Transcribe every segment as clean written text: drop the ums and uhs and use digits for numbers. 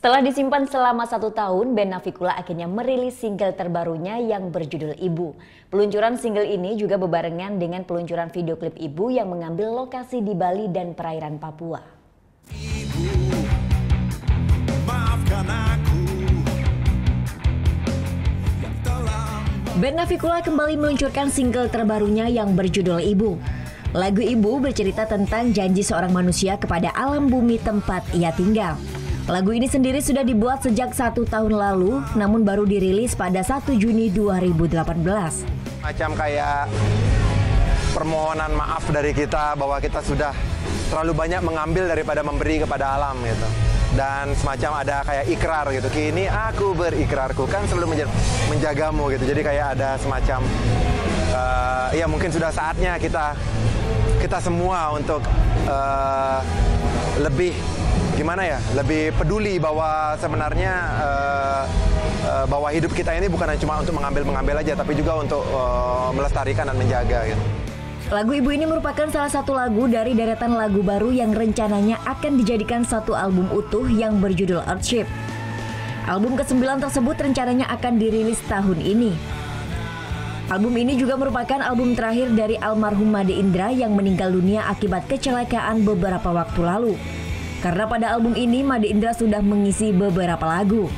Setelah disimpan selama 1 tahun, band Navikula akhirnya merilis single terbarunya yang berjudul Ibu. Peluncuran single ini juga bebarengan dengan peluncuran video klip Ibu yang mengambil lokasi di Bali dan perairan Papua. Ibu, maafkan aku. Band Navikula kembali meluncurkan single terbarunya yang berjudul Ibu. Lagu Ibu bercerita tentang janji seorang manusia kepada alam bumi tempat ia tinggal. Lagu ini sendiri sudah dibuat sejak 1 tahun lalu, namun baru dirilis pada 1 Juni 2018. Macam kayak permohonan maaf dari kita bahwa kita sudah terlalu banyak mengambil daripada memberi kepada alam gitu. Dan semacam ada kayak ikrar gitu, kini aku berikrarku kan selalu menjagamu gitu. Jadi kayak ada semacam, ya mungkin sudah saatnya kita semua untuk lebih gimana ya, lebih peduli bahwa sebenarnya bahwa hidup kita ini bukan cuma untuk mengambil aja, tapi juga untuk melestarikan dan menjaga gitu. Lagu Ibu ini merupakan salah satu lagu dari deretan lagu baru yang rencananya akan dijadikan satu album utuh yang berjudul Earthship. Album ke-9 tersebut rencananya akan dirilis tahun ini. Album ini juga merupakan album terakhir dari almarhum Made Indra yang meninggal dunia akibat kecelakaan beberapa waktu lalu. Karena pada album ini Made Indra sudah mengisi beberapa lagu.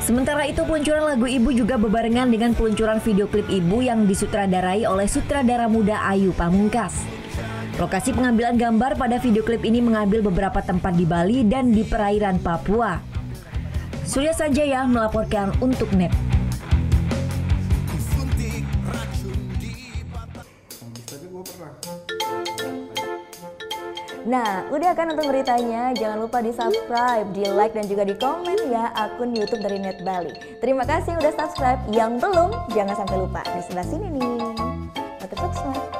Sementara itu peluncuran lagu Ibu juga bebarengan dengan peluncuran video klip Ibu yang disutradarai oleh sutradara muda Ayu Pamungkas. Lokasi pengambilan gambar pada video klip ini mengambil beberapa tempat di Bali dan di perairan Papua. Surya Sanjaya melaporkan untuk NET. Nah, udah kan nonton beritanya? Jangan lupa di-subscribe, di-like, dan juga di-komen ya akun YouTube dari Net Bali. Terima kasih udah subscribe. Yang belum, jangan sampai lupa. Di sebelah sini nih. Subscribe.